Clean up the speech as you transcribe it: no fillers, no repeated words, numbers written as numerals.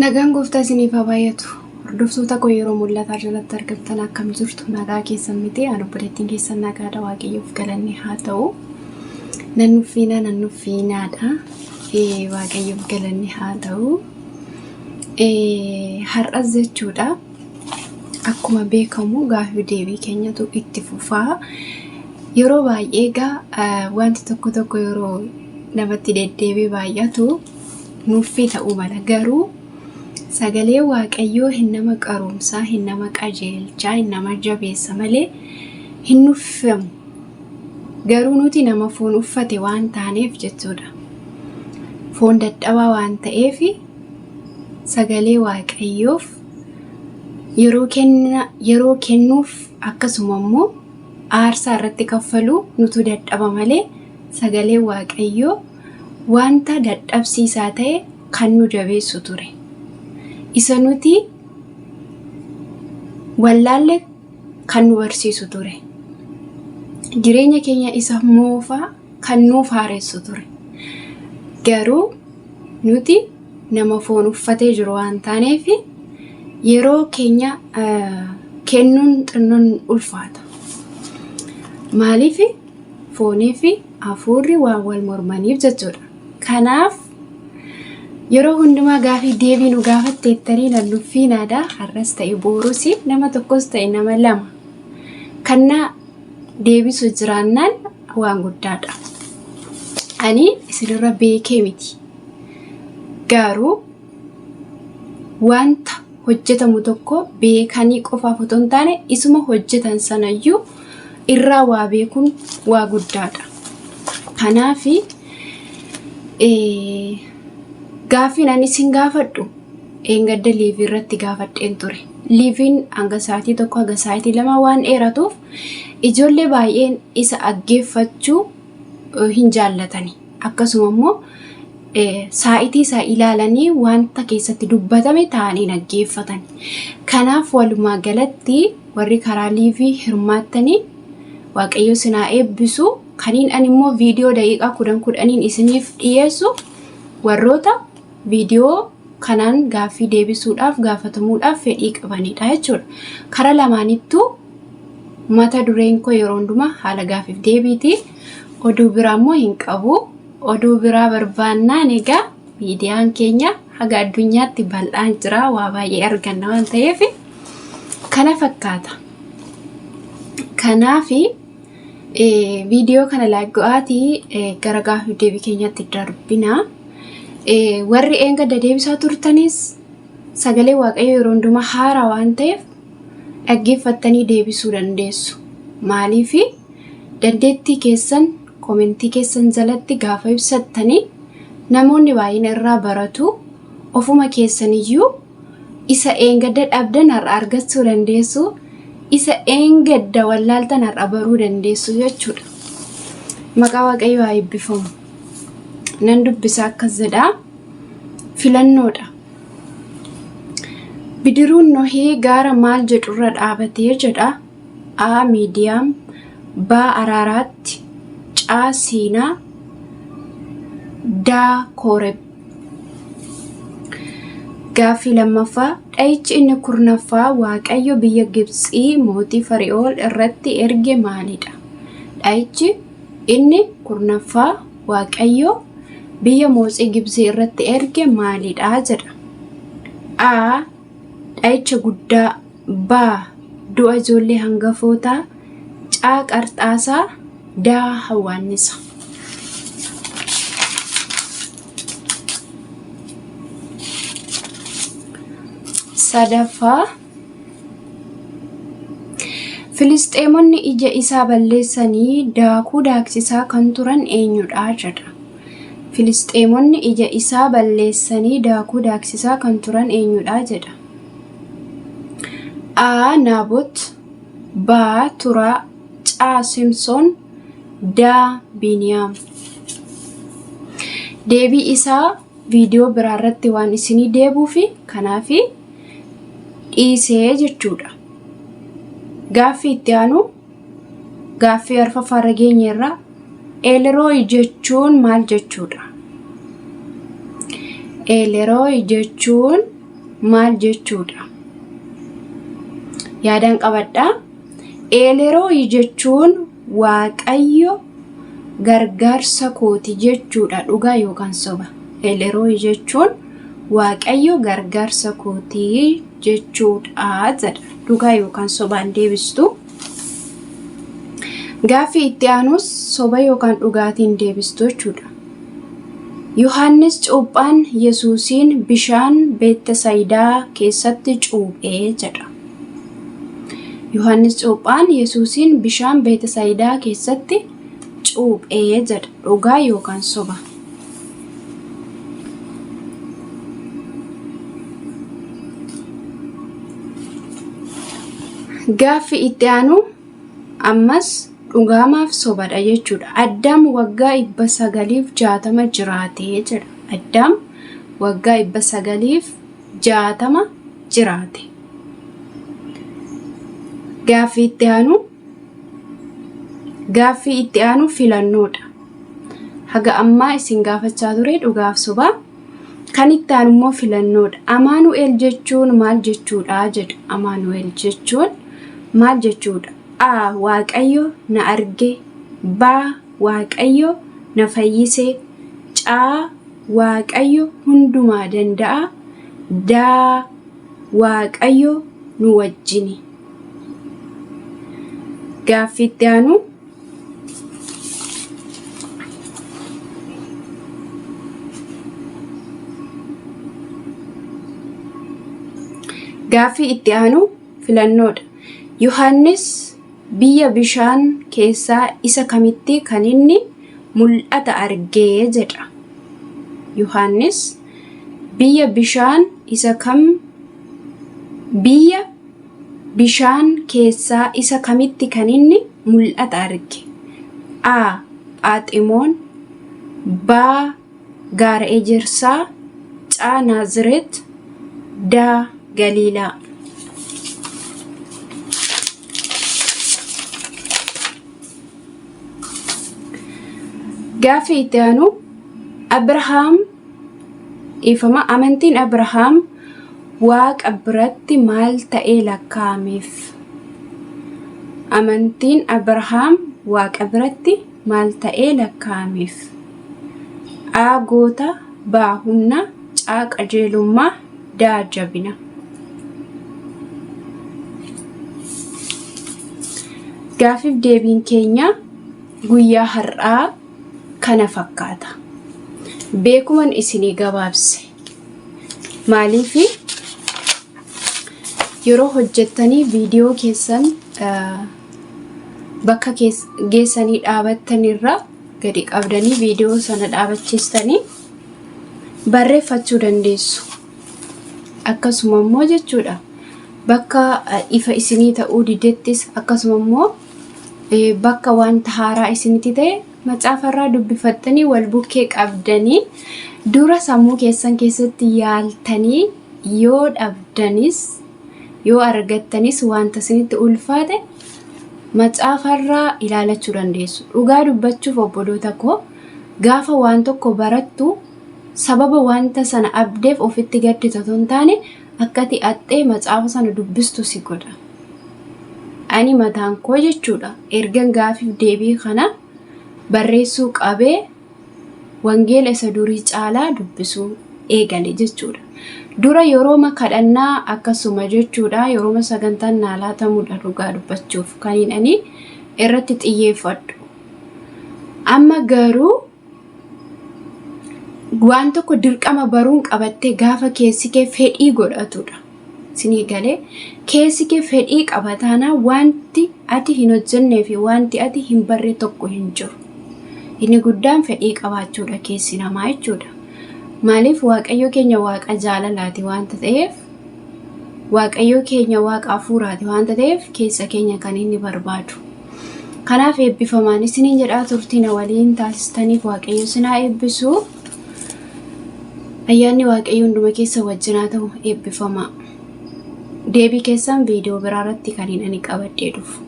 Nagaan gooftaa isiniif haa baay'atu. Hordoftoota koo yeroo mul'ataa jalatti argamtan akkam jirtu? Nagaa keessan miti ani obboleettiin keessan nagaadha. Waaqayyoof galanni haa ta'u. Nannuffiinaadha. Waaqayyoof galanni haa ta'u. Har'as jechuudha. Akkuma beekamu gaaffii deebii keenyatu itti fufaa. Yeroo baay'ee wanti tokko yeroo namatti deddeebii baay'atu nuffii ta'uu mala. Garuu sagalee waaqayyoo hin nama qarumsaa, hin nama qajeelchaa, hin nama jabeessa malee hin nuffamu. Garuu nuti nama foon uffate waan taaneef jechuudha. Foon dadhabaa waan ta'eef sagalee waaqayyoof yeroo kennuuf akkasuma immoo aarsaa irratti kaffaluu nutu dadhaba malee sagalee waaqayyoo wanta dadhabsiisaa ta'e kan nu jabeessu ture. Isa nuti wallaalle kan nu barsiisu ture. Jireenya keenya isa moofaa kan nuuf haaressu ture. Garuu nuti nama foon uffatee jiru waan taaneef yeroo keenya kennuun xinnoon ulfaata. Maaliif foonii fi hafuurri waan wal mormaniif jechuudha. Kanaaf yeroo hundumaa gaaffii deebii nu gaafatteettanii nannuffiinaadha. Har'as ta'e boorus nama tokkos ta'e nama lama kanna deebisu jiraannaan waan guddaadha. Ani isinirra beekee miti. Garuu wanta hojjetamu tokko beekanii qofaaf otoo hin taane isuma hojjetan sanayyuu irraa waa beekuun waa guddaadha. Kanaaf gaafiin ani isin gaafadhu eengadda liivii irratti gaafadheen ture. Liiviin hanga sa'aatii tokko hanga sa'aatii lama waan dheeratuuf ijoollee baay'een isa dhaggeeffachuu hin jaallatani. Akkasuma immoo sa'aatii isaa ilaalanii wanta keessatti dubbatame ta'anii dhaggeeffatani. Kanaaf walumaa galatti warri karaa liivii hirmaattanii waaqayyo sinaa eebbisu. Kaniin ani immoo viidiyoo daqiiqaa 10 isiniif dhiyeessu warroota viidiyoo kanaan gaaffii deebisuudhaaf gaafatamuudhaaf fedhii qabanidha jechuudha. Karaa lamaanittuu mata dureen koo yeroo hundumaa haala gaaffiif deebiiti. Oduu biraa immoo hin qabu. Oduu biraa barbaannaan egaa miidiyaan keenya haga addunyaatti bal'aan jira. Waa baay'ee arganna waan ta'eef kana fakkaata. Kanaaf viidiyoo kana laayikii gara gaaffii deebii keenyatti darbina. Warri eengadda deebisaa turtanis sagalee waaqayyoo yeroo hundumaa haaraa waan ta'eef dhaggeeffattanii deebisuu dandeessu. Maaliif dandeettii keessan komentii keessan jalatti gaafa ibsattanii namoonni baay'een irraa baratu. Ofuma keessaniyyuu isa eengadda dhabdan har'a argachuu dandeessu. Isa eengadda wallaaltan har'a baruu dandeessu jechuudha. Maqaa waaqayyoo haa eebbifamu. Nan dubbisa akkas jedha. Filannoodha. Bidiruun Nohii gaara maal jedhurra dhaabatee jedha. A. Miidiyaam. B. Araaraatti. C. Seenaa. D. Kooreb. Gaaffii lammaffaa. Dha'ichi inni kurnaffaa waaqayyo biyya Gibxii mootii Fari'ool irratti erge maalidha? Dha'ichi inni kurnaffaa waaqayyo biyya mootii Gibxii irratti erge maalidha jedha. A. Dha'icha guddaa. B. Du'a ijoollee hangafootaa. C. Qarxaasaa. D. Hawwaannisa. Sadaffaa. Filisxeemonni ija isaa balleessanii daakuu daaksisaa kan turan eenyudha jedha. Filisxeemonni ija isaa balleessanii daakuu daaksisaa kan turan eenyudha jedha. A. Naabot. B. Turaa. C. Simsoon. D. Biniyaam. Deebii isaa viidiyoo biraarratti waan isinii deebuufi kanaafi dhiisee jechuudha. Gaaffii itti aanu gaaffii arfaffaa rageenya irraa eelerooyi jechuun maal jechuudha? Eelerooyi jechuun maal jechuudha? Yaadaan qabadhaa. Eeroo jechuun Waaqayyo gargaarsa kooti jechuudha. Dhugaa yookaan soba? Eeroo jechuun Waaqayyo gargaarsa kooti jechuudha jedha. Dhugaa yookaan sobaan deebistu. Gaaffii itti aanus soba yookaan dhugaatiin deebistu jechuudha. Yohaannis cuuphaan Yesuusiin bishaan Beetesaayidaa keessatti cuuphee jedha. Yohaannis cuuphaan Yesuusiin bishaan Beetesaayidaa keessatti cuuphee jedha. Dhugaa yookaan soba? Gaaffii itti aanu ammas dhugaamaaf sobadha jechuudha. Addaam waggaa 960 jiraatee jedha. Addaam waggaa 960 jiraate. Gaaffii itti aanu filannoodha. Haga ammaa isin gaafachaa ture dhugaaf sobaa. Kan itti aanu immoo filannoodha. Amaanu'el jechuun maal jechuudha jedha. Amaanu'el jechuun maal jechuudha? A. Waaqayyo na arge. B. Waaqayyo na fayyise. C. Waaqayyo hundumaa danda'a. D. Waaqayyo nu wajjini. Gaaffii itti aanu filannoodha. Yohaannis biyya bishaan keessaa isa kamitti kan inni mul'ata argee jedha. Yohaannis biyya bishaan keessaa isa kamitti kan inni mul'ata arge? A. Phaaximoon. B. Gaara Ejersaa. C. Naazireet. D. Galiilaa. Gaaffii itti aanu amantiin Abrahaam Waaqa biratti maal ta'ee lakkaa'ameef? Amantiin Abrahaam Waaqa biratti maal ta'ee lakkaa'ameef? A. Goota. B. Humna. C. Qajeelummaa. D. Jabina. Gaaffiif deebiin keenya guyyaa har'aa kana fakkaata. Beekuman isinii gabaabse. Maaliif yeroo hojjettanii viidiyoo keessan bakka geessanii dhaabattanirra gadi qabdanii viidiyoo sana dhaabachiistanii barreeffachuu dandeessu. Akkasuma immoo jechuudha bakka ifa isinii ta'uu didettis akkasuma immoo bakka wanta haaraa isinitti ta'e macaafarraa dubbifattanii wal bukkee qabdanii dura sammuu keessan keessatti yaaltanii yoo dhabdanis yoo argattanis wanta isinitti ulfaate macaafarraa ilaalachuu dandeessu. Dhugaa dubbachuuf obboloota koo gaafa waan tokko barattu sababa wanta sana abdeef ofitti gaddita osoo hin taane akkati axxee macaafa sana dubbistu si godha. Ani mataan koo jechuudha ergan gaaffiif deebii kana barreessuu qabee wangeela isa durii caalaa dubbisuu eegale jechuudha. Dura yeroo kadhannaa akkasuma jechuudha yeroo sagantaan naalaatamudha dhugaa dubbachuuf kan ani irratti xiyyeeffadhu. Amma garuu waan tokko dirqama baruun qabattee gaafa keessi kee fedhii godhatudha. Sinii galee keessi kee fedhii qabataana wanti ati hin hojjennee fi wanti ati hin barre tokko hin jiru. Inni guddaan fedhii qabaachuudha keessi namaa jechuudha. Maaliif Waaqayyo keenya Waaqa jaalalaati wanta ta'eef Waaqayyo keenya Waaqa hafuuraati wanta ta'eef keessa keenya kan inni barbaadu. Kanaaf eebbifamaan isiniin jedhaa turtiin waliin taasistaniif Waaqayyo sinaa eebbisu. Ayyaanni Waaqayyo hunduma keessa wajjinaa ta'u eebbifamaa. Deebii keessan viidiyoo biraarratti kan ani qabadhee dhufu.